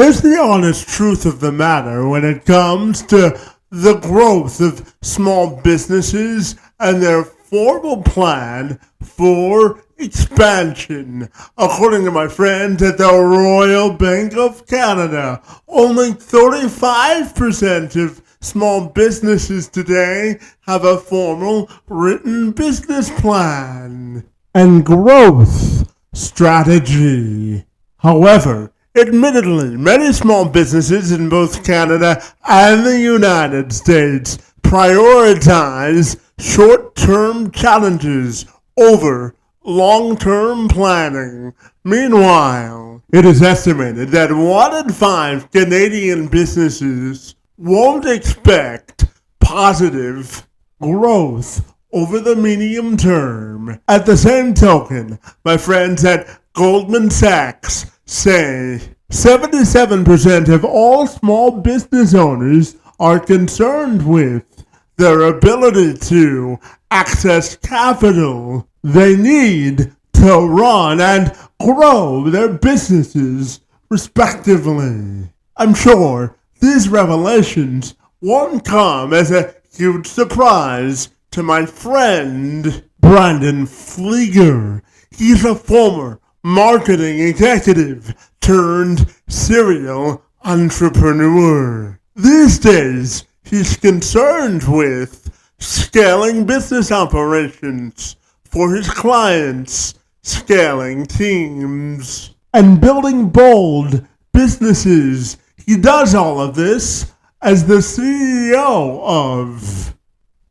Here's the honest truth of the matter when it comes to the growth of small businesses and their formal plan for expansion. According to my friends at the Royal Bank of Canada, only 35% of small businesses today have a formal written business plan and growth strategy. However, admittedly, many small businesses in both Canada and the United States prioritize short-term challenges over long-term planning. Meanwhile, it is estimated that 1 in 5 Canadian businesses won't expect positive growth over the medium term. At the same token, my friends at Goldman Sachs say 77% of all small business owners are concerned with their ability to access capital they need to run and grow their businesses respectively. I'm sure these revelations won't come as a huge surprise to my friend Brandon Pflieger. He's a former marketing executive turned serial entrepreneur. These days, he's concerned with scaling business operations for his clients, scaling teams, and building bold businesses. He does all of this as the CEO of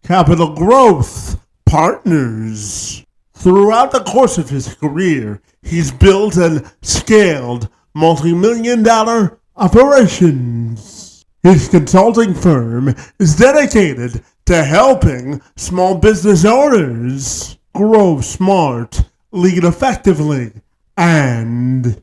Capital Growth Partners. Throughout the course of his career, he's built and scaled multi-million-dollar operations. His consulting firm is dedicated to helping small business owners grow smart, lead effectively, and,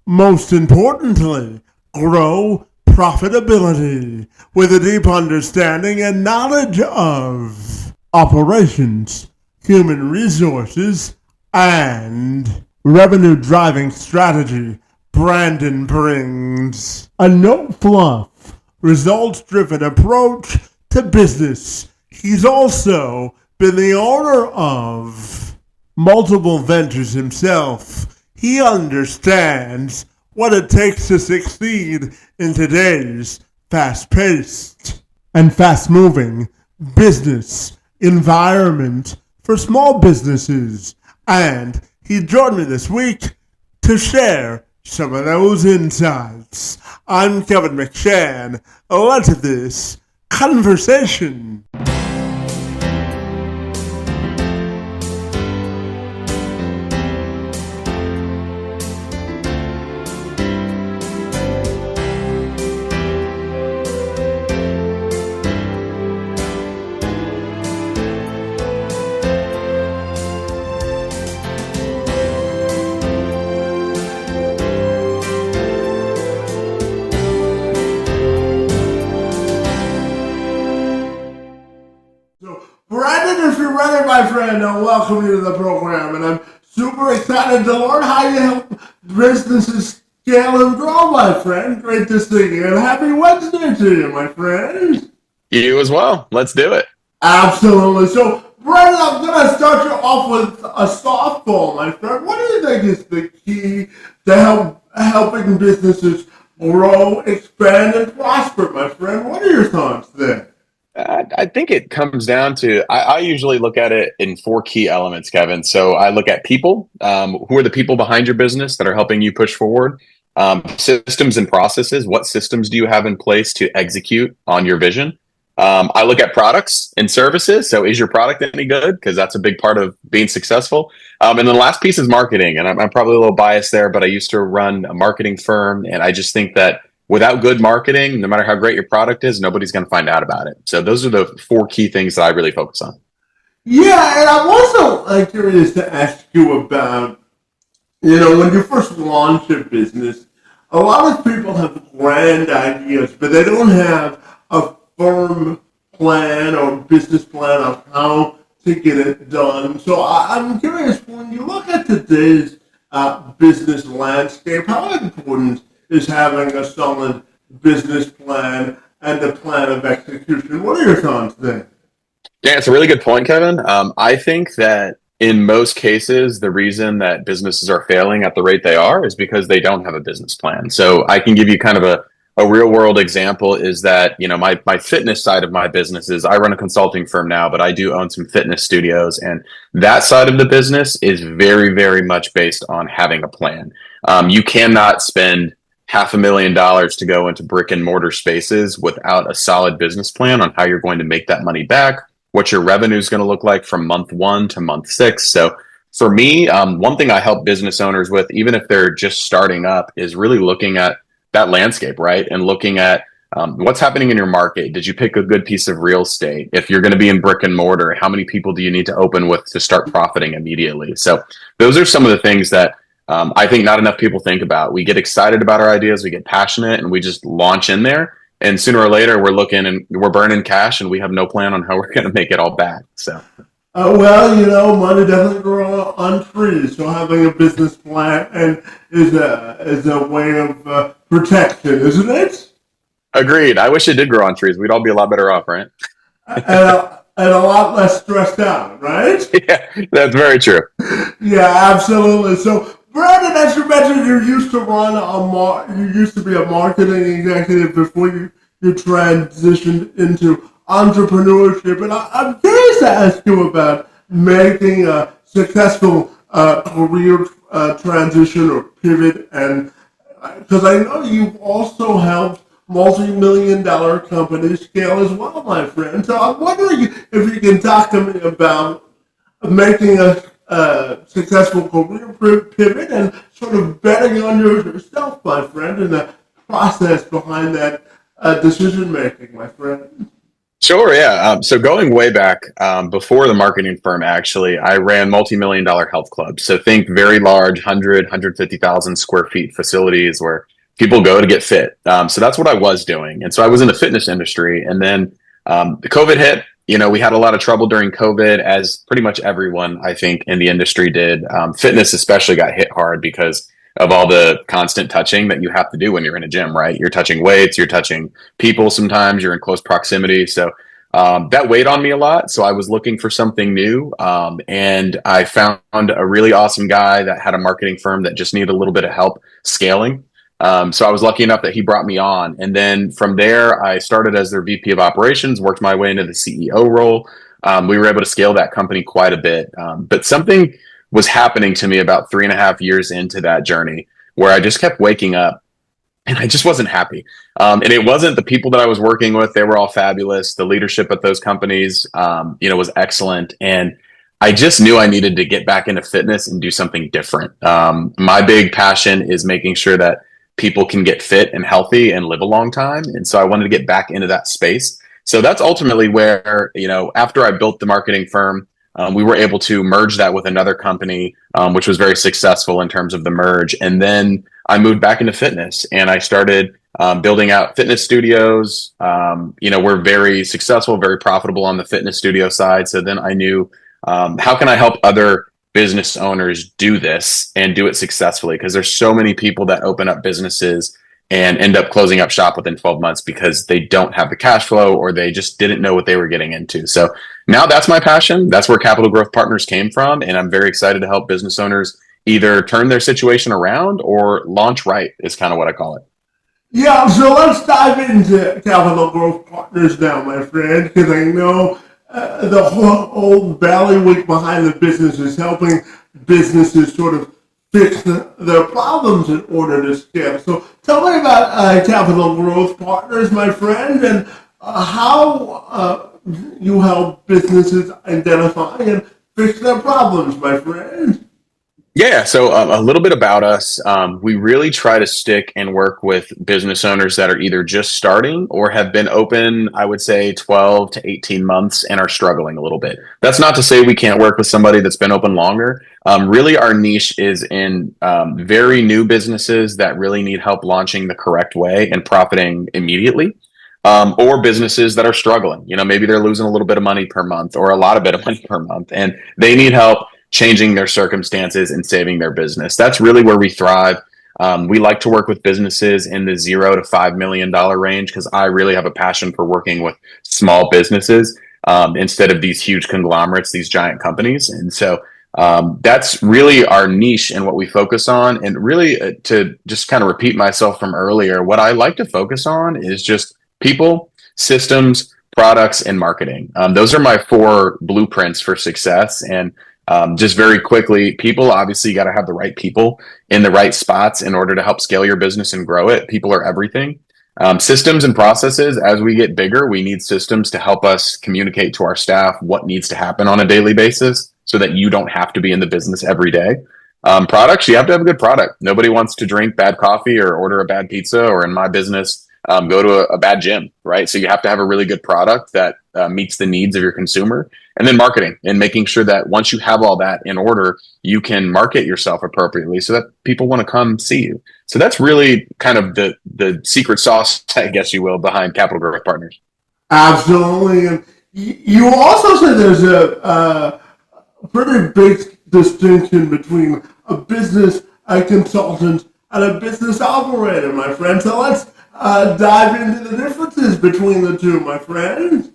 most importantly, grow profitability with a deep understanding and knowledge of operations, human resources, and revenue-driving strategy. Brandon brings a no-fluff, results-driven approach to business. He's also been the owner of multiple ventures himself. He understands what it takes to succeed in today's fast-paced and fast-moving business environment for small businesses. And he joined me this week to share some of those insights. I'm Kevin McShann. Let's have this conversation. Brandon, if you're ready, my friend, I'll welcome you to the program, and I'm super excited to learn how you help businesses scale and grow, my friend. Great to see you, and happy Wednesday to you, my friend. You as well. Let's do it. Absolutely. So, Brandon, I'm going to start you off with a softball, my friend. What do you think is the key to helping businesses grow, expand, and prosper, my friend? What are your thoughts there? I think it comes down to, I usually look at it in four key elements, Kevin. So I look at people, who are the people behind your business that are helping you push forward? Systems and processes. What systems do you have in place to execute on your vision? I look at products and services. So is your product any good? Because that's a big part of being successful. And then the last piece is marketing. And I'm probably a little biased there, but I used to run a marketing firm. And I just think that without good marketing, no matter how great your product is, nobody's going to find out about it. So those are the four key things that I really focus on. Yeah, and I'm also curious to ask you about, when you first launch a business, a lot of people have grand ideas, but they don't have a firm plan or business plan of how to get it done. So I'm curious, when you look at today's business landscape, how important is having a solid business plan and a plan of execution. What are your thoughts there? Yeah, it's a really good point, Kevin. I think that in most cases, the reason that businesses are failing at the rate they are is because they don't have a business plan. So I can give you kind of a real world example is that, my fitness side of my business is I run a consulting firm now, but I do own some fitness studios. And that side of the business is very, very much based on having a plan. You cannot spend $500,000 to go into brick and mortar spaces without a solid business plan on how you're going to make that money back, what your revenue is going to look like from month one to month six. So for me, one thing I help business owners with, even if they're just starting up, is really looking at that landscape, right? And looking at what's happening in your market. Did you pick a good piece of real estate? If you're going to be in brick and mortar, how many people do you need to open with to start profiting immediately? So those are some of the things that I think not enough people think about. We get excited about our ideas, we get passionate, and we just launch in there. And sooner or later, we're looking and we're burning cash, and we have no plan on how we're going to make it all back. So, well, money doesn't grow on trees, so having a business plan and is a way of protection, isn't it? agreed. I wish it did grow on trees. We'd all be a lot better off, right? And a lot less stressed out, right? Yeah, that's very true. Yeah, absolutely. So, Brandon, as you mentioned, you used to be a marketing executive before you transitioned into entrepreneurship. And I'm curious to ask you about making a successful career transition or pivot. And because I know you've also helped multi-million-dollar companies scale as well, my friend. So I'm wondering if you can talk to me about making a successful career pivot and sort of betting on yourself, my friend, and the process behind that decision making, my friend. Sure, yeah. So going way back, before the marketing firm, actually, I ran multi-million dollar health clubs. So think very large, 150,000 square feet facilities where people go to get fit. So that's what I was doing. And so I was in the fitness industry. And then the COVID hit. We had a lot of trouble during COVID, as pretty much everyone, I think, in the industry did. Fitness especially got hit hard because of all the constant touching that you have to do when you're in a gym, right? You're touching weights, you're touching people sometimes, you're in close proximity. So that weighed on me a lot. So I was looking for something new. And I found a really awesome guy that had a marketing firm that just needed a little bit of help scaling. So I was lucky enough that he brought me on. And then from there, I started as their VP of operations, worked my way into the CEO role. We were able to scale that company quite a bit. But something was happening to me about 3.5 years into that journey where I just kept waking up and I just wasn't happy. And it wasn't the people that I was working with. They were all fabulous. The leadership at those companies, was excellent. And I just knew I needed to get back into fitness and do something different. My big passion is making sure that people can get fit and healthy and live a long time. And so I wanted to get back into that space. So that's ultimately where, after I built the marketing firm, we were able to merge that with another company, which was very successful in terms of the merge. And then I moved back into fitness and I started building out fitness studios. We're very successful, very profitable on the fitness studio side. So then I knew, how can I help other business owners do this and do it successfully? Because there's so many people that open up businesses and end up closing up shop within 12 months because they don't have the cash flow or they just didn't know what they were getting into. So now that's my passion. That's where Capital Growth Partners came from. And I'm very excited to help business owners either turn their situation around or launch right, is kind of what I call it. Yeah, so let's dive into Capital Growth Partners now, my friend, because I know the whole bailiwick behind the business is helping businesses sort of fix their problems in order to scale. So tell me about Capital Growth Partners, my friend, and how you help businesses identify and fix their problems, my friend. Yeah, so a little bit about us. We really try to stick and work with business owners that are either just starting or have been open, I would say 12 to 18 months and are struggling a little bit. That's not to say we can't work with somebody that's been open longer. Really, our niche is in very new businesses that really need help launching the correct way and profiting immediately. Or businesses that are struggling. Maybe they're losing a little bit of money per month or a lot of bit of money per month, and they need help changing their circumstances and saving their business. That's really where we thrive. We like to work with businesses in the $0 to $5 million range because I really have a passion for working with small businesses instead of these huge conglomerates, these giant companies. And so that's really our niche and what we focus on. And really, to just kind of repeat myself from earlier, what I like to focus on is just people, systems, products, and marketing. Those are my four blueprints for success. And just very quickly, people, obviously, you got to have the right people in the right spots in order to help scale your business and grow it. People are everything. Systems and processes, as we get bigger, we need systems to help us communicate to our staff what needs to happen on a daily basis so that you don't have to be in the business every day. Products, you have to have a good product. Nobody wants to drink bad coffee or order a bad pizza, or in my business, go to a bad gym, right? So you have to have a really good product that meets the needs of your consumer. And then marketing, and making sure that once you have all that in order, you can market yourself appropriately so that people want to come see you. So that's really kind of the secret sauce, I guess you will, behind Capital Growth Partners. Absolutely. And you also said there's a pretty big distinction between a business a consultant and a business operator, my friend. So let's dive into the differences between the two, my friend.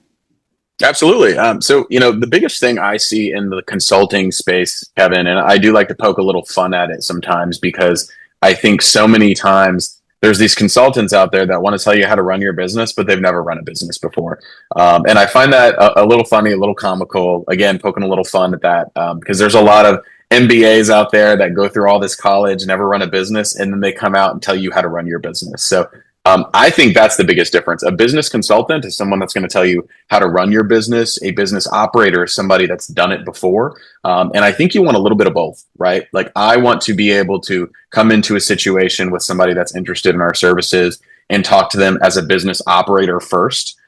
Absolutely. So, the biggest thing I see in the consulting space, Kevin, and I do like to poke a little fun at it sometimes because I think so many times there's these consultants out there that want to tell you how to run your business, but they've never run a business before. And I find that a little funny, a little comical, again, poking a little fun at that because there's a lot of MBAs out there that go through all this college, never run a business, and then they come out and tell you how to run your business. So I think that's the biggest difference. A business consultant is someone that's going to tell you how to run your business. A business operator is somebody that's done it before. And I think you want a little bit of both, right? Like I want to be able to come into a situation with somebody that's interested in our services and talk to them as a business operator first,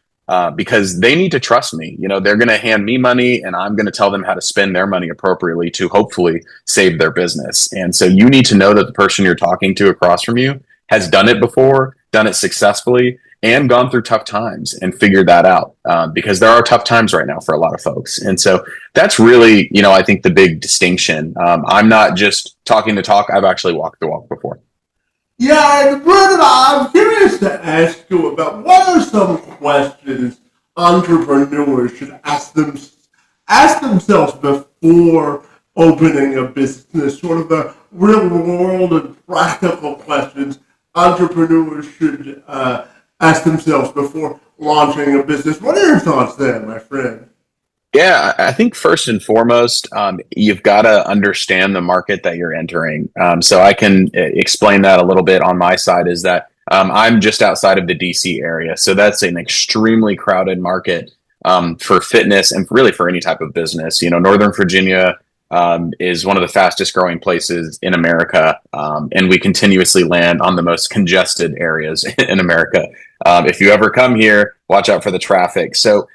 because they need to trust me. They're going to hand me money and I'm going to tell them how to spend their money appropriately to hopefully save their business. And so you need to know that the person you're talking to across from you has done it before, done it successfully, and gone through tough times and figured that out because there are tough times right now for a lot of folks. And so that's really, I think the big distinction. I'm not just talking the talk. I've actually walked the walk before. Yeah, and Brandon, I'm curious to ask you about what are some questions entrepreneurs should ask themselves before opening a business, sort of the real world and practical questions entrepreneurs should ask themselves before launching a business. What are your thoughts there, my friend? Yeah, I think first and foremost, you've got to understand the market that you're entering. So I can explain that a little bit on my side is that I'm just outside of the DC area. So that's an extremely crowded market for fitness and really for any type of business. Northern Virginia is one of the fastest growing places in America. And we continuously land on the most congested areas in America. If you ever come here, watch out for the traffic. So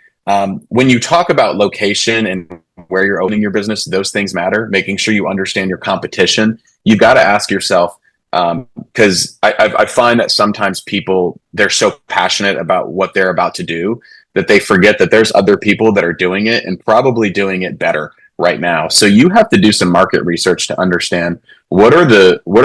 when you talk about location and where you're opening your business, those things matter. Making sure you understand your competition. You've got to ask yourself, because I find that sometimes people, they're so passionate about what they're about to do that they forget that there's other people that are doing it and probably doing it better right now. So you have to do some market research to understand what are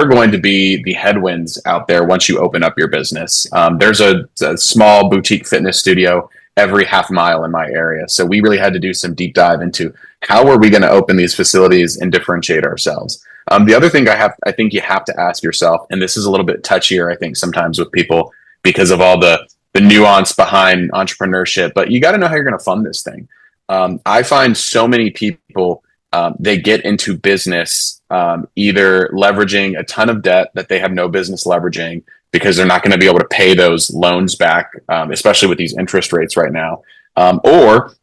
going to be the headwinds out there once you open up your business. There's a small boutique fitness studio every half mile in my area. So we really had to do some deep dive into how are we going to open these facilities and differentiate ourselves. The other thing I think you have to ask yourself, and this is a little bit touchier, I think sometimes with people because of all the nuance behind entrepreneurship, but you got to know how you're going to fund this thing. I find so many people, they get into business either leveraging a ton of debt that they have no business leveraging because they're not going to be able to pay those loans back, especially with these interest rates right now. Or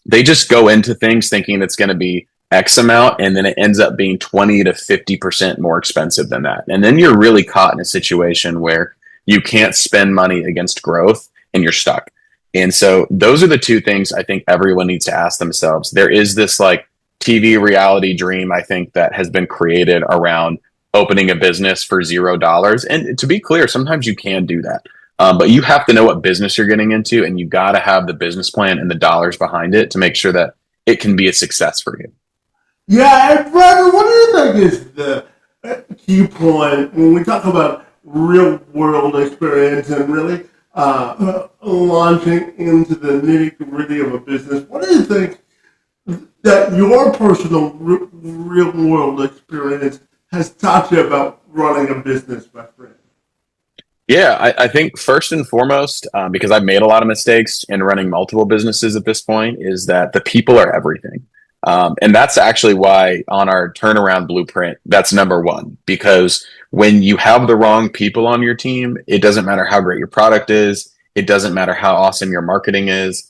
they just go into things thinking it's going to be X amount, and then it ends up being 20 to 50% more expensive than that. And then you're really caught in a situation where you can't spend money against growth and you're stuck. And so those are the two things I think everyone needs to ask themselves. There is this like TV reality dream, I think, that has been created around opening a business for $0. And to be clear, sometimes you can do that. But you have to know what business you're getting into, and you got to have the business plan and the dollars behind it to make sure that it can be a success for you. Yeah, and Brandon, what do you think is key point when we talk about real world experience and really launching into the nitty gritty of a business. What do you think that your personal real world experience has taught you about running a business, my friend? Yeah, I think first and foremost, because I've made a lot of mistakes in running multiple businesses at this point, is that the people are everything. And that's actually why on our turnaround blueprint, that's number one. Because when you have the wrong people on your team, it doesn't matter how great your product is, it doesn't matter how awesome your marketing is.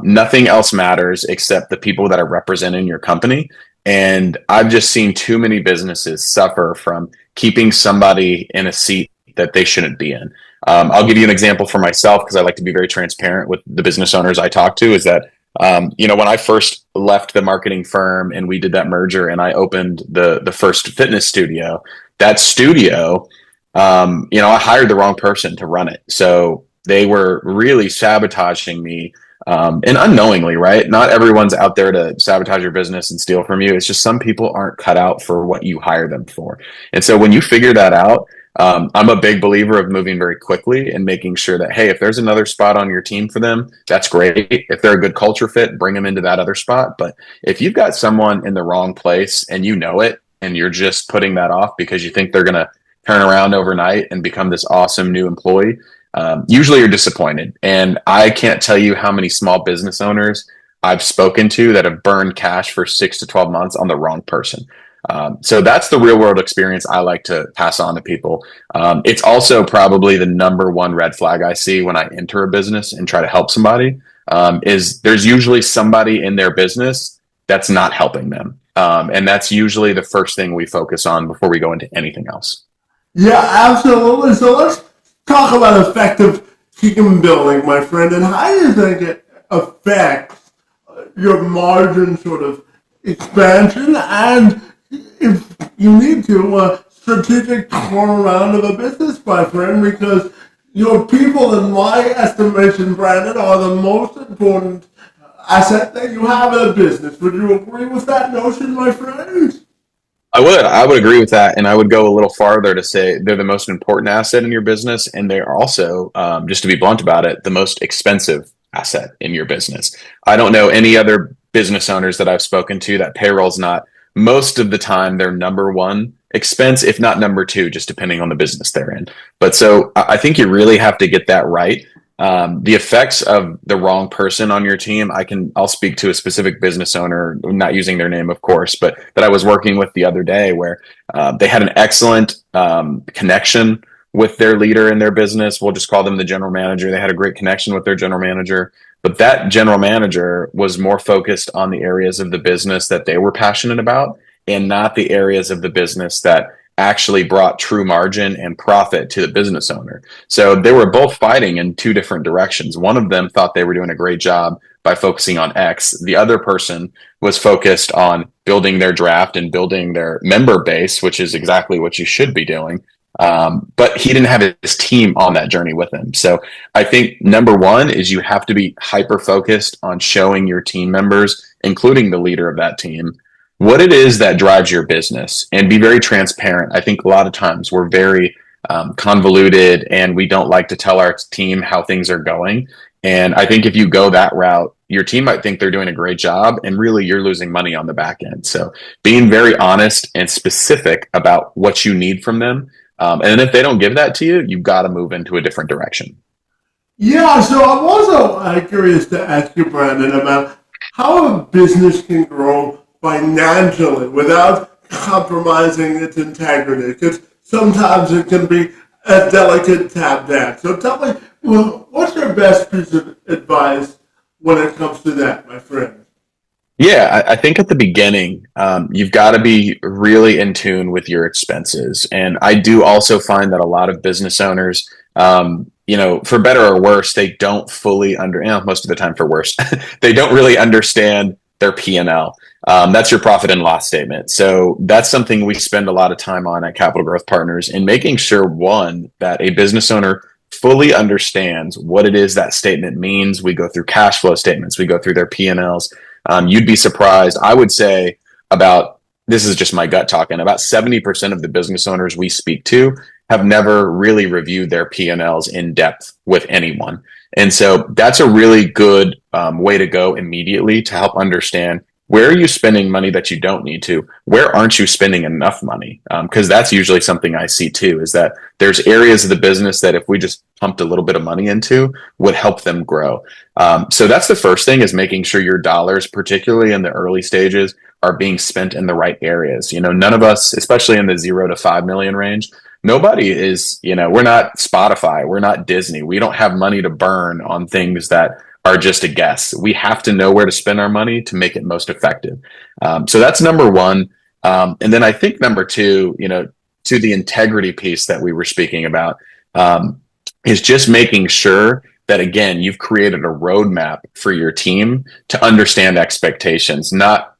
Nothing else matters except the people that are representing your company. And I've just seen too many businesses suffer from keeping somebody in a seat that they shouldn't be in. I'll give you an example for myself because I like to be very transparent with the business owners I talk to. Is that when I first left the marketing firm and we did that merger and I opened the first fitness studio, that studio, I hired the wrong person to run it, so they were really sabotaging me. And unknowingly, right? Not everyone's out there to sabotage your business and steal from you. It's just some people aren't cut out for what you hire them for. And so when you figure that out, I'm a big believer of moving very quickly and making sure that, hey, if there's another spot on your team for them, that's great. If they're a good culture fit, bring them into that other spot. But if you've got someone in the wrong place and you know it, and you're just putting that off because you think they're going to turn around overnight and become this awesome new employee, usually you're disappointed. And I can't tell you how many small business owners I've spoken to that have burned cash for 6 to 12 months on the wrong person. So that's the real world experience I like to pass on to people. It's also probably the number one red flag I see when I enter a business and try to help somebody, is there's usually somebody in their business that's not helping them. And that's usually the first thing we focus on before we go into anything else. Yeah, absolutely. So let's talk about effective team building, my friend, and how do you think it affects your margin sort of expansion and if you need to, strategic turnaround of a business, my friend, because your people, in my estimation, Brandon, are the most important asset that you have in a business. Would you agree with that notion, my friend? I would agree with that, and I would go a little farther to say they're the most important asset in your business, and they're also, just to be blunt about it, the most expensive asset in your business. I don't know any other business owners that I've spoken to that payroll's not most of the time their number one expense, if not number two, just depending on the business they're in. But so I think you really have to get that right. The effects of the wrong person on your team, I'll speak to a specific business owner, not using their name, of course, but that I was working with the other day where they had an excellent connection with their leader in their business. We'll just call them the general manager. They had a great connection with their general manager, but that general manager was more focused on the areas of the business that they were passionate about and not the areas of the business that actually brought true margin and profit to the business owner. So they were both fighting in two different directions. One of them thought they were doing a great job by focusing on X. The other person was focused on building their draft and building their member base, which is exactly what you should be doing. But he didn't have his team on that journey with him. So I think number one is you have to be hyper focused on showing your team members, including the leader of that team, what it is that drives your business and be very transparent. I think a lot of times we're very convoluted and we don't like to tell our team how things are going. And I think if you go that route, your team might think they're doing a great job and really you're losing money on the back end. So being very honest and specific about what you need from them. And if they don't give that to you, you've got to move into a different direction. Yeah, so I'm also curious to ask you, Brandon, about how a business can grow financially without compromising its integrity, because sometimes it can be a delicate tap dance. So tell me, well, what's your best piece of advice when it comes to that, my friend? Yeah, I think at the beginning, you've got to be really in tune with your expenses. And I do also find that a lot of business owners, for better or worse, they don't fully most of the time for worse, they don't really understand their P&L. That's your profit and loss statement. So that's something we spend a lot of time on at Capital Growth Partners in making sure, one, that a business owner fully understands what it is that statement means. We go through cash flow statements, we go through their P&Ls. You'd be surprised. I would say about this is just my gut talking, about 70% of the business owners we speak to have never really reviewed their P&Ls in depth with anyone. And so that's a really good way to go immediately to help understand, where are you spending money that you don't need to? Where aren't you spending enough money? Because that's usually something I see too, is that there's areas of the business that if we just pumped a little bit of money into, would help them grow. So that's the first thing, is making sure your dollars, particularly in the early stages, are being spent in the right areas. None of us, especially in the 0 to 5 million range, nobody is, we're not Spotify, we're not Disney. We don't have money to burn on things that are just a guess. We have to know where to spend our money to make it most effective. So that's number one. And then I think number two, to the integrity piece that we were speaking about, is just making sure that, again, you've created a roadmap for your team to understand expectations. Not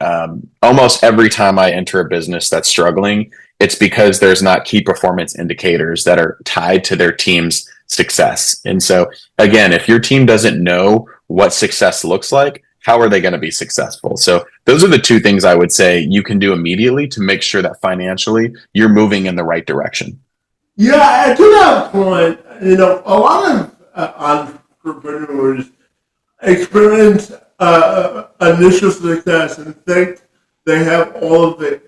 almost every time I enter a business that's struggling, it's because there's not key performance indicators that are tied to their team's success. And so, again, if your team doesn't know what success looks like, how are they going to be successful? So those are the two things I would say you can do immediately to make sure that financially you're moving in the right direction. Yeah, to that point, a lot of entrepreneurs experience initial success and think they have all of the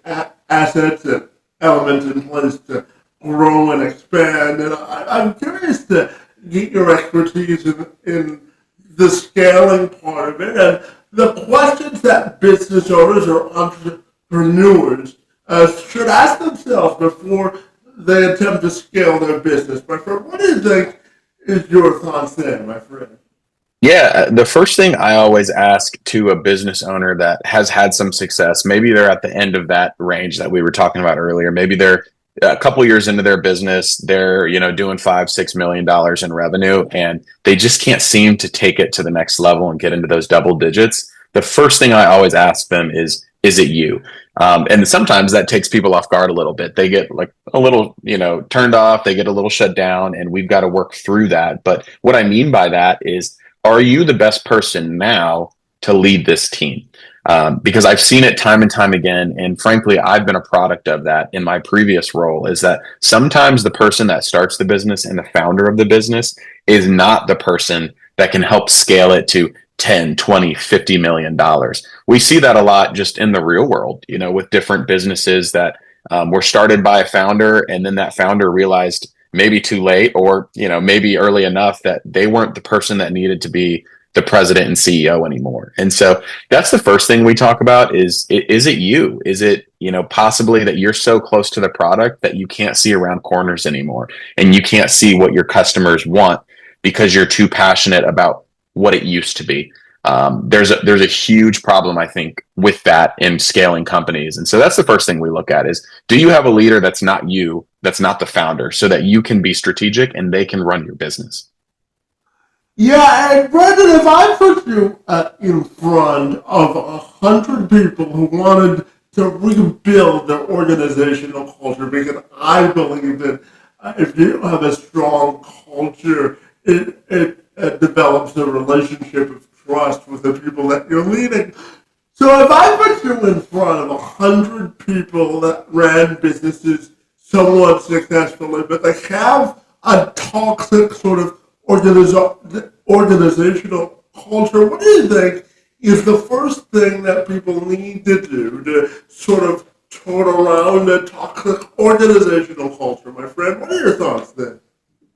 assets and elements in place to grow and expand. And I'm curious to get your expertise in the scaling part of it, and the questions that business owners or entrepreneurs should ask themselves before they attempt to scale their business. My friend, what do you think is your thoughts there, my friend? Yeah, the first thing I always ask to a business owner that has had some success, maybe they're at the end of that range that we were talking about earlier. Maybe they're a couple years into their business, they're, doing $5-6 million in revenue, and they just can't seem to take it to the next level and get into those double digits. The first thing I always ask them is it you? And sometimes that takes people off guard a little bit. They get like a little, turned off, they get a little shut down, and we've got to work through that. But what I mean by that is, are you the best person now to lead this team? Because I've seen it time and time again. And frankly, I've been a product of that in my previous role, is that sometimes the person that starts the business and the founder of the business is not the person that can help scale it to 10, 20, $50 million. We see that a lot just in the real world, with different businesses that were started by a founder, and then that founder realized, maybe too late, or maybe early enough, that they weren't the person that needed to be the president and CEO anymore. And so that's the first thing we talk about is it you? Is it, possibly that you're so close to the product that you can't see around corners anymore, and you can't see what your customers want because you're too passionate about what it used to be. There's a huge problem, I think, with that in scaling companies. And so that's the first thing we look at is, do you have a leader that's not you, that's not the founder, so that you can be strategic and they can run your business? Yeah, and Brandon, if I put you in front of 100 people who wanted to rebuild their organizational culture, because I believe that if you have a strong culture, it develops a relationship of trust with the people that you're leading. So if I put you in front of 100 people that ran businesses somewhat successfully, but they have a toxic sort of organizational culture, what do you think is the first thing that people need to do to sort of turn around a toxic organizational culture, my friend? What are your thoughts there?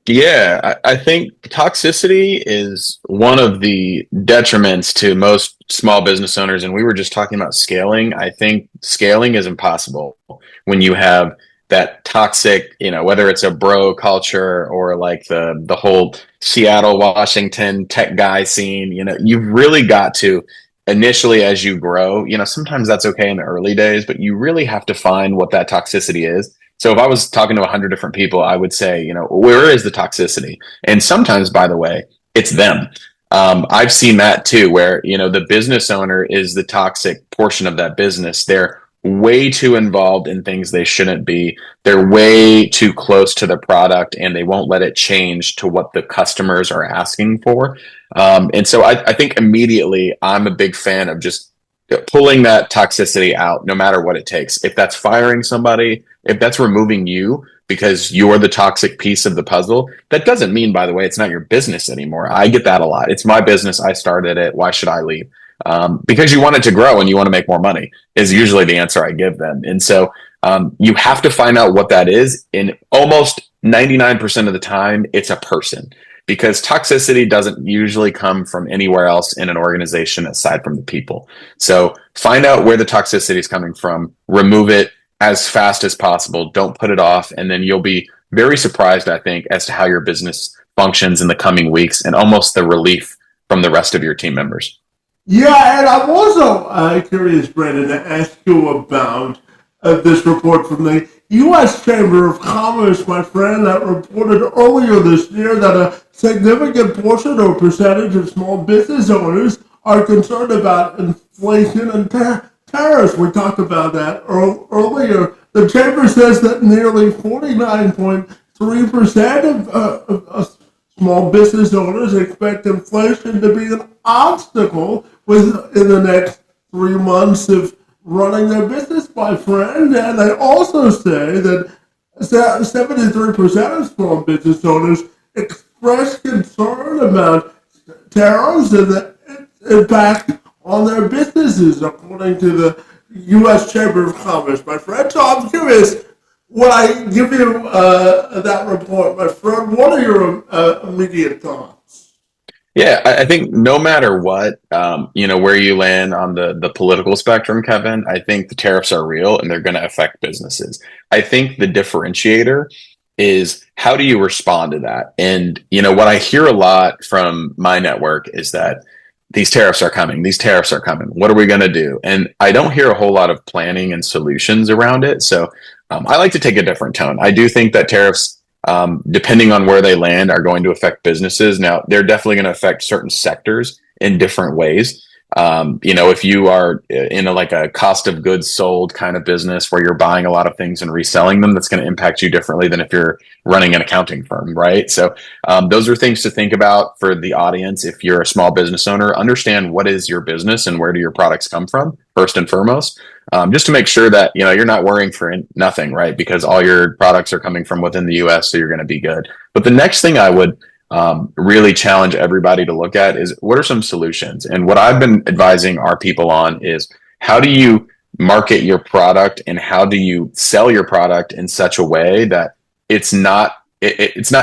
Yeah, I think toxicity is one of the detriments to most small business owners. And we were just talking about scaling. I think scaling is impossible when you have that toxic, whether it's a bro culture or like the whole Seattle, Washington tech guy scene. You've really got to, initially, as you grow, sometimes that's okay in the early days, but you really have to find what that toxicity is. So if I was talking to 100 different people, I would say, where is the toxicity? And sometimes, by the way, it's them. I've seen that too, where, the business owner is the toxic portion of that business. They're way too involved in things they shouldn't be. They're way too close to the product, and they won't let it change to what the customers are asking for. And so I think immediately I'm a big fan of just pulling that toxicity out no matter what it takes. If that's firing somebody, if that's removing you because you're the toxic piece of the puzzle, that doesn't mean, by the way, it's not your business anymore. I get that a lot. It's my business. I started it. Why should I leave? Because you want it to grow and you want to make more money is usually the answer I give them. And so you have to find out what that is. And almost 99% of the time, it's a person, because toxicity doesn't usually come from anywhere else in an organization aside from the people. So find out where the toxicity is coming from, remove it as fast as possible. Don't put it off. And then you'll be very surprised, I think, as to how your business functions in the coming weeks, and almost the relief from the rest of your team members. Yeah, and I'm also curious, Brandon, to ask you about this report from the U.S. Chamber of Commerce, my friend, that reported earlier this year that a significant portion or percentage of small business owners are concerned about inflation and tariffs. We talked about that earlier. The Chamber says that nearly 49.3% of small business owners expect inflation to be an obstacle within the next 3 months of running their business, my friend. And they also say that 73% of small business owners express concern about tariffs and the impact on their businesses, according to the U.S. Chamber of Commerce, my friend. So I'm curious, when I give you that report, my friend, what are your immediate thoughts? Yeah, I think no matter what, where you land on the political spectrum, Kevin, I think the tariffs are real and they're going to affect businesses. I think the differentiator is, how do you respond to that? And, what I hear a lot from my network is that these tariffs are coming. These tariffs are coming. What are we going to do? And I don't hear a whole lot of planning and solutions around it. So I like to take a different tone. I do think that tariffs, depending on where they land, are going to affect businesses. Now, they're definitely going to affect certain sectors in different ways. If you are in a cost of goods sold kind of business where you're buying a lot of things and reselling them, that's going to impact you differently than if you're running an accounting firm, right? So those are things to think about for the audience. If you're a small business owner, understand what is your business and where do your products come from, first and foremost. Just to make sure that you're not worrying for nothing, right? Because all your products are coming from within the U.S., so you're going to be good. But the next thing I would really challenge everybody to look at is, what are some solutions? And what I've been advising our people on is, how do you market your product and how do you sell your product in such a way that it's not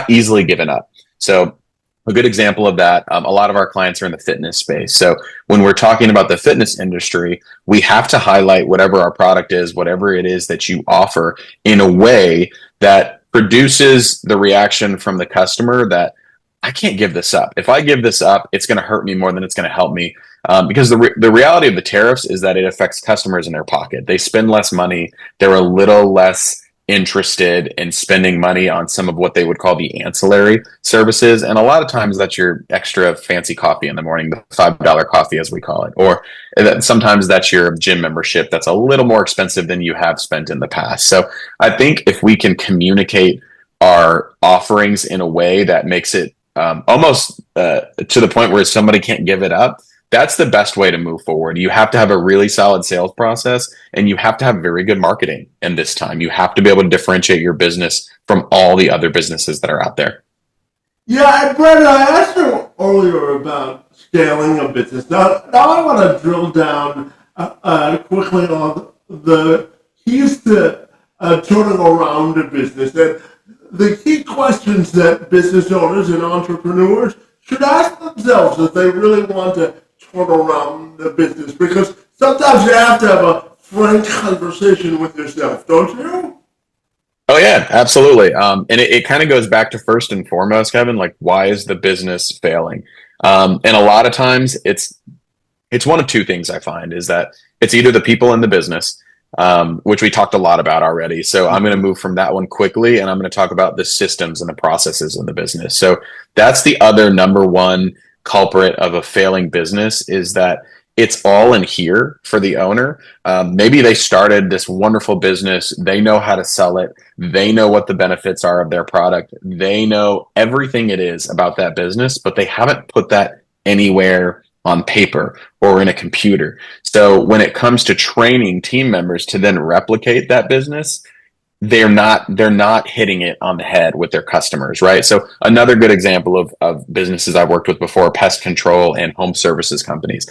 easily given up? So a good example of that, a lot of our clients are in the fitness space. So when we're talking about the fitness industry, we have to highlight whatever our product is, whatever it is that you offer, in a way that produces the reaction from the customer that, I can't give this up. If I give this up, it's going to hurt me more than it's going to help me. Because the reality of the tariffs is that it affects customers in their pocket. They spend less money. They're a little less interested in spending money on some of what they would call the ancillary services. And a lot of times that's your extra fancy coffee in the morning, the $5 coffee, as we call it. Or sometimes that's your gym membership that's a little more expensive than you have spent in the past. So I think if we can communicate our offerings in a way that makes it almost to the point where somebody can't give it up, that's the best way to move forward. You have to have a really solid sales process, and you have to have very good marketing. And this time, you have to be able to differentiate your business from all the other businesses that are out there. Yeah, and Brandon, I asked you earlier about scaling a business. Now I want to drill down quickly on the keys to turning around a business. And the key questions that business owners and entrepreneurs should ask themselves if they really want to turn around the business, because sometimes you have to have a frank conversation with yourself, don't you? Oh yeah, absolutely. And it kind of goes back to, first and foremost, Kevin, like, why is the business failing? And a lot of times it's one of two things. I find is that it's either the people in the business, which we talked a lot about already. So I'm going to move from that one quickly, and I'm going to talk about the systems and the processes in the business. So that's the other number one culprit of a failing business, is that it's all in here for the owner. Maybe they started this wonderful business. They know how to sell it. They know what the benefits are of their product. They know everything it is about that business, but they haven't put that anywhere on paper or in a computer. So when it comes to training team members to then replicate that business, they're not hitting it on the head with their customers, right? So another good example of businesses I've worked with before, pest control and home services companies.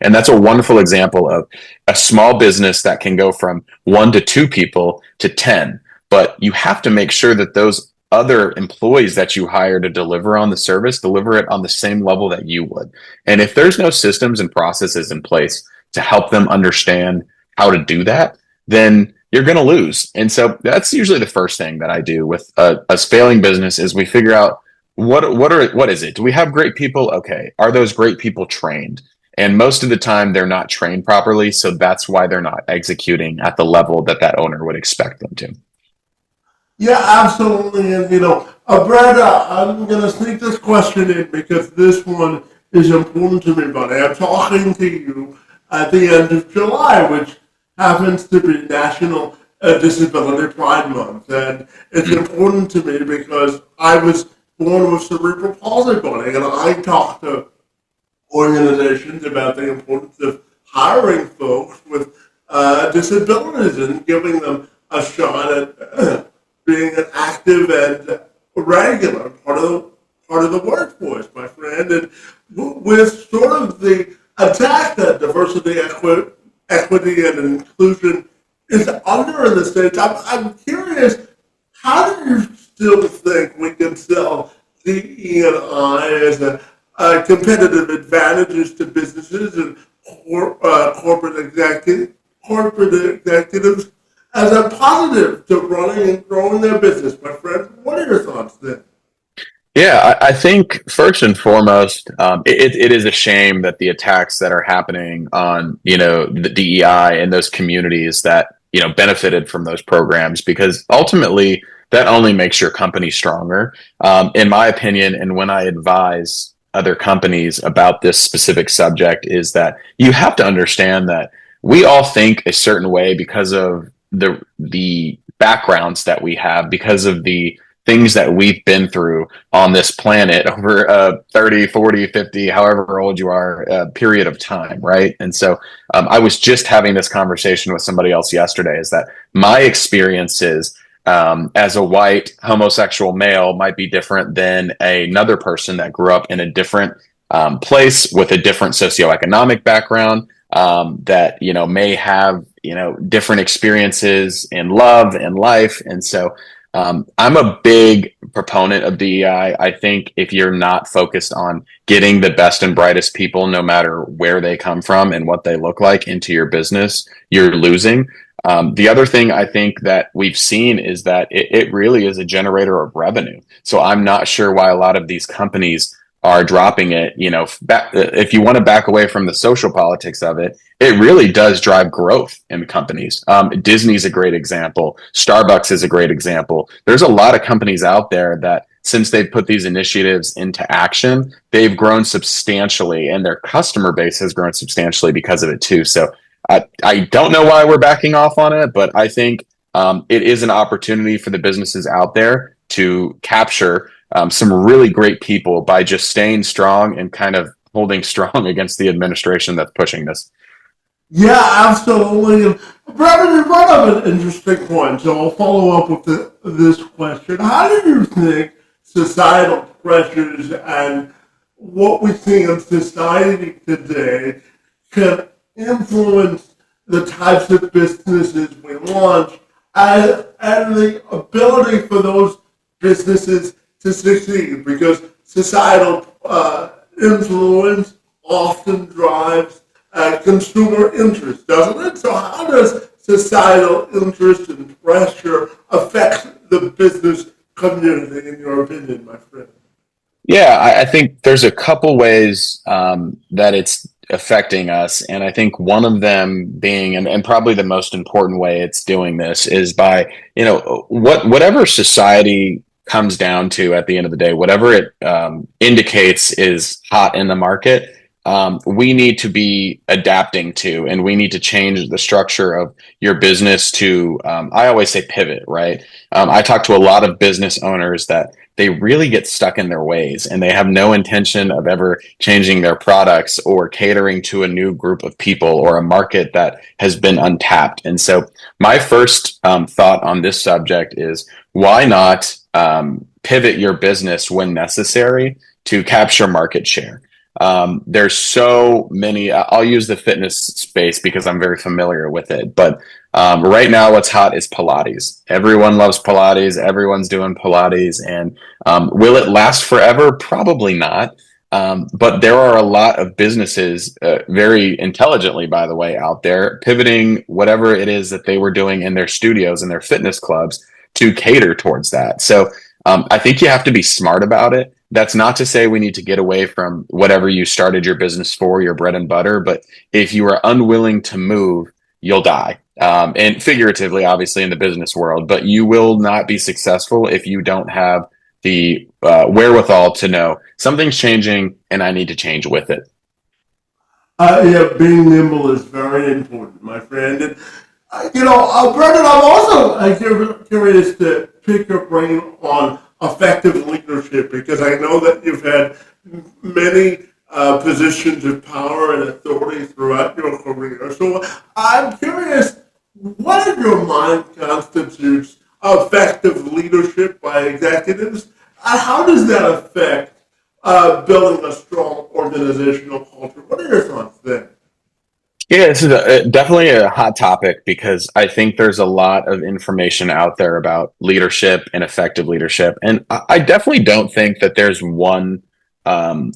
And that's a wonderful example of a small business that can go from 1 to 2 people to 10. But you have to make sure that those other employees that you hire to deliver on the service deliver it on the same level that you would. And if there's no systems and processes in place to help them understand how to do that, then you're going to lose. And so that's usually the first thing that I do with a failing business is we figure out what is it? Do we have great people? Okay. Are those great people trained? And most of the time they're not trained properly. So that's why they're not executing at the level that that owner would expect them to. Yeah, absolutely. And, Brad, I'm going to sneak this question in because this one is important to me, buddy. I'm talking to you at the end of July, which happens to be National Disability Pride Month. And it's important to me because I was born with cerebral palsy, buddy, and I talk to organizations about the importance of hiring folks with disabilities and giving them a shot at being an active and regular part of the workforce, my friend. And with sort of the attack that diversity, equity, and inclusion is under in the States, I'm curious, how do you still think we can sell DE&I as a competitive advantages to businesses and corporate executives as a positive to running and growing their business, my friend? What are your thoughts there? Yeah, I think first and foremost, it is a shame that the attacks that are happening on, the DEI and those communities that, benefited from those programs, because ultimately that only makes your company stronger. In my opinion, and when I advise other companies about this specific subject, is that you have to understand that we all think a certain way because of the backgrounds that we have, because of the things that we've been through on this planet over a 30, 40, 50, however old you are, period of time, right? And so I was just having this conversation with somebody else yesterday, is that my experiences as a white homosexual male might be different than another person that grew up in a different place with a different socioeconomic background, that may have different experiences in love and life. And so I'm a big proponent of DEI. I think if you're not focused on getting the best and brightest people, no matter where they come from and what they look like, into your business, you're losing. The other thing I think that we've seen is that it really is a generator of revenue. So I'm not sure why a lot of these companies are dropping it. If you want to back away from the social politics of it, it really does drive growth in companies. Disney's a great example. Starbucks is a great example. There's a lot of companies out there that, since they've put these initiatives into action, they've grown substantially, and their customer base has grown substantially because of it too. So I don't know why we're backing off on it, but I think it is an opportunity for the businesses out there to capture some really great people by just staying strong and kind of holding strong against the administration that's pushing this. Yeah, absolutely. And Brandon, you brought up an interesting point, so I'll follow up with this question. How do you think societal pressures and what we see in society today can influence the types of businesses we launch and the ability for those businesses to succeed? Because societal influence often drives consumer interest, doesn't it? So how does societal interest and pressure affect the business community, in your opinion, my friend? Yeah, I think there's a couple ways that it's affecting us. And I think one of them being, and probably the most important way it's doing this, is by, whatever society comes down to at the end of the day, whatever it indicates is hot in the market, we need to be adapting to, and we need to change the structure of your business to, I always say pivot, right? I talk to a lot of business owners that they really get stuck in their ways and they have no intention of ever changing their products or catering to a new group of people or a market that has been untapped. And so my first thought on this subject is why not pivot your business when necessary to capture market share? There's so many. I'll use the fitness space because I'm very familiar with it. But right now, what's hot is Pilates. Everyone loves Pilates. Everyone's doing Pilates. And will it last forever? Probably not. But there are a lot of businesses, very intelligently, by the way, out there pivoting whatever it is that they were doing in their studios and their fitness clubs to cater towards that. So I think you have to be smart about it. That's not to say we need to get away from whatever you started your business for, your bread and butter. But if you are unwilling to move, you'll die. And figuratively, obviously, in the business world, but you will not be successful if you don't have the wherewithal to know something's changing and I need to change with it. Yeah, being nimble is very important, my friend. And, Brandon, I'm also curious to pick your brain on effective leadership because I know that you've had many positions of power and authority throughout your career. So I'm curious, what in your mind constitutes effective leadership by executives? How does that affect building a strong organizational culture? What are your thoughts there? Yeah, this is definitely a hot topic because I think there's a lot of information out there about leadership and effective leadership, and I definitely don't think that there's one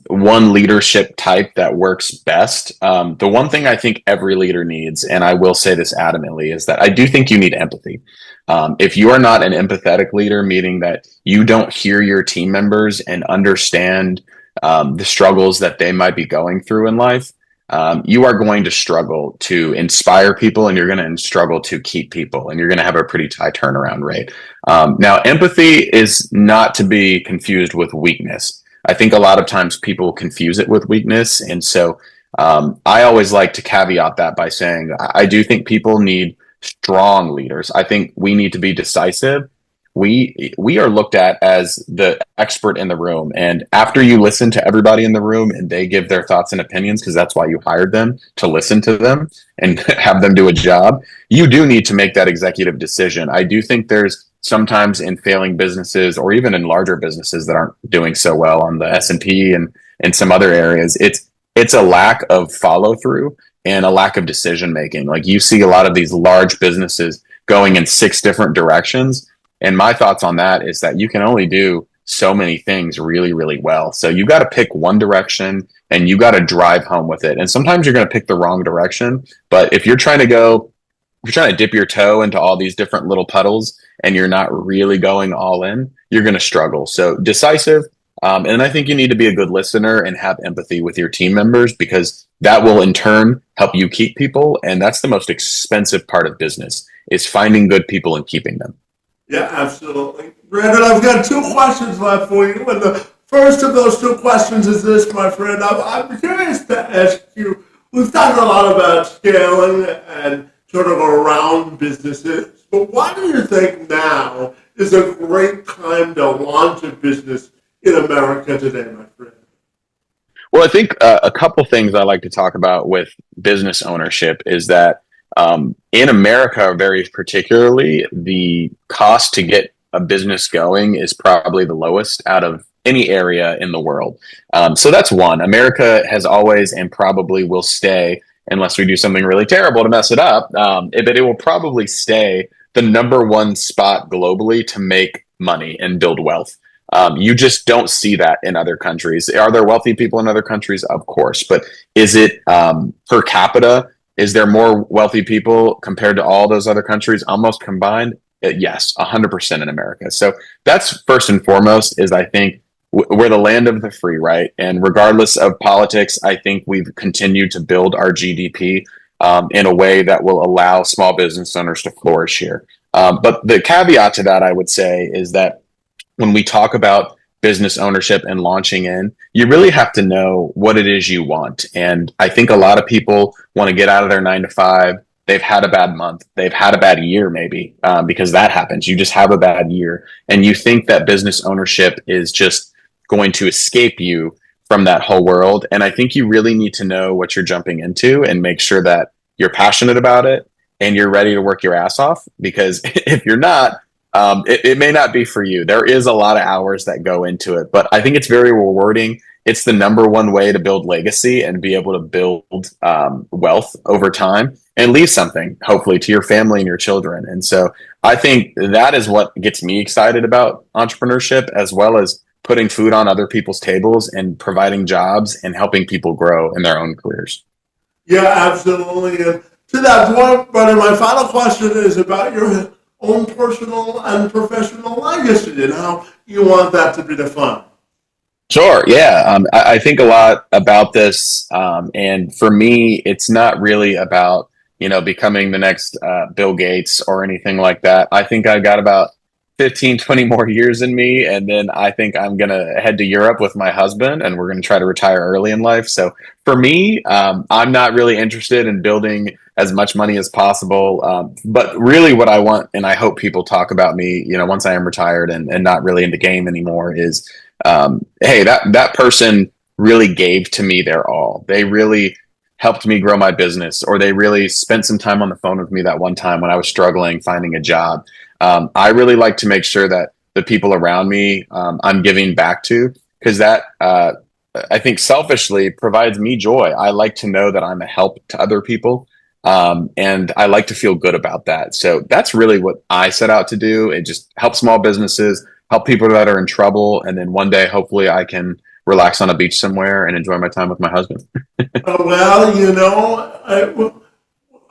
leadership type that works best. The one thing I think every leader needs, and I will say this adamantly, is that I do think you need empathy. If you are not an empathetic leader, meaning that you don't hear your team members and understand the struggles that they might be going through in life, you are going to struggle to inspire people and you're going to struggle to keep people and you're going to have a pretty high turnaround rate. Now, empathy is not to be confused with weakness. I think a lot of times people confuse it with weakness. And so I always like to caveat that by saying I do think people need strong leaders. I think we need to be decisive. We are looked at as the expert in the room, and after you listen to everybody in the room and they give their thoughts and opinions, because that's why you hired them, to listen to them and have them do a job, you do need to make that executive decision. I do think there's sometimes in failing businesses or even in larger businesses that aren't doing so well on the S&P and some other areas, it's a lack of follow through and a lack of decision making. Like you see a lot of these large businesses going in 6 different directions. And my thoughts on that is that you can only do so many things really, really well. So you got to pick one direction and you got to drive home with it. And sometimes you're going to pick the wrong direction. But if you're trying to dip your toe into all these different little puddles and you're not really going all in, you're going to struggle. So decisive. And I think you need to be a good listener and have empathy with your team members because that will in turn help you keep people. And that's the most expensive part of business is finding good people and keeping them. Yeah, absolutely. Brandon, I've got 2 questions left for you. And the first of those 2 questions is this, my friend. I'm curious to ask you, we've talked a lot about scaling and sort of around businesses, but why do you think now is a great time to launch a business in America today, my friend? Well, I think a couple things I like to talk about with business ownership is that in America, very particularly, the cost to get a business going is probably the lowest out of any area in the world. So that's one. America has always and probably will stay, unless we do something really terrible to mess it up, but it will probably stay the number one spot globally to make money and build wealth. You just don't see that in other countries. Are there wealthy people in other countries? Of course. But is it per capita? Is there more wealthy people compared to all those other countries almost combined? Yes, 100% in America. So that's first and foremost is I think we're the land of the free, right? And regardless of politics, I think we've continued to build our GDP in a way that will allow small business owners to flourish here. But the caveat to that, I would say, is that when we talk about business ownership and launching in, you really have to know what it is you want. And I think a lot of people want to get out of their 9 to 5. They've had a bad month. They've had a bad year, maybe, because that happens. You just have a bad year, and you think that business ownership is just going to escape you from that whole world. And I think you really need to know what you're jumping into and make sure that you're passionate about it and you're ready to work your ass off. Because if you're not, it may not be for you. There is a lot of hours that go into it, but I think it's very rewarding. It's the number one way to build legacy and be able to build wealth over time and leave something, hopefully, to your family and your children. And so I think that is what gets me excited about entrepreneurship, as well as putting food on other people's tables and providing jobs and helping people grow in their own careers. Yeah, absolutely. And to that point, Brandon, my final question is about your own personal and professional legacy and how you want that to be defined. Sure. Yeah. I think a lot about this. And for me, it's not really about, becoming the next Bill Gates or anything like that. I think I got about 15, 20 more years in me. And then I think I'm going to head to Europe with my husband, and we're going to try to retire early in life. So for me, I'm not really interested in building as much money as possible. But really what I want, and I hope people talk about me, once I am retired and not really in the game anymore, is, hey, that person really gave to me their all. They really helped me grow my business, or they really spent some time on the phone with me that one time when I was struggling finding a job. I really like to make sure that the people around me I'm giving back to, because that I think selfishly provides me joy. I like to know that I'm a help to other people, and I like to feel good about that. So that's really what I set out to do. It just help small businesses, help people that are in trouble, and then one day hopefully I can relax on a beach somewhere and enjoy my time with my husband. Well,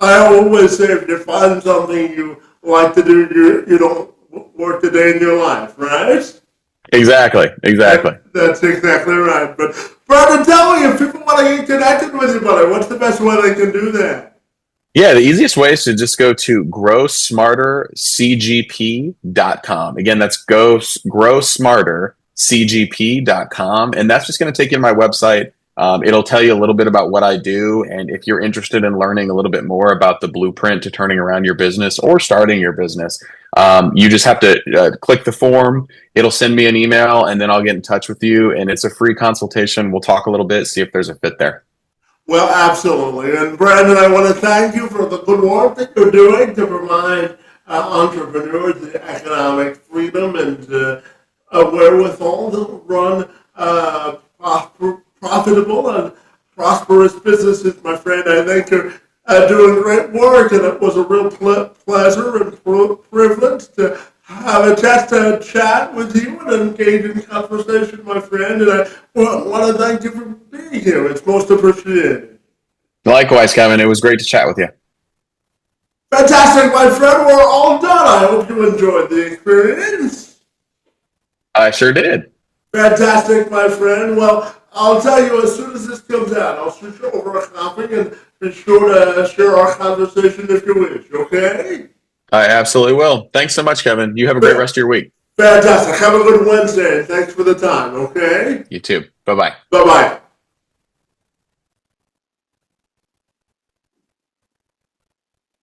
I always say if you find something you like to do, you don't work a day in your life, right? Exactly. That's exactly right. But Brandon, tell me, if people want to get connected with you, buddy, what's the best way they can do that? Yeah, the easiest way is to just go to growsmartercgp.com. Again, that's growsmartercgp.com. And that's just going to take you to my website. It'll tell you a little bit about what I do. And if you're interested in learning a little bit more about the blueprint to turning around your business or starting your business, you just have to click the form. It'll send me an email, and then I'll get in touch with you. And it's a free consultation. We'll talk a little bit, see if there's a fit there. Well, absolutely. And Brandon, I want to thank you for the good work that you're doing to provide entrepreneurs the economic freedom and wherewithal to run profitable and prosperous businesses, my friend. I think you're doing great work, and it was a real pleasure and privilege to have a chance to chat with you and engage in conversation, my friend. And I want to thank you for being here. It's most appreciated. Likewise, Kevin. It was great to chat with you. Fantastic, my friend. We're all done. I hope you enjoyed the experience. I sure did. Fantastic, my friend. Well, I'll tell you as soon as this comes out, I'll shoot you over a copy, and be sure to share our conversation if you wish, okay? I absolutely will. Thanks so much, Kevin. You have a great rest of your week. Fantastic. Have a good Wednesday, and thanks for the time, okay? You too. Bye-bye. Bye-bye.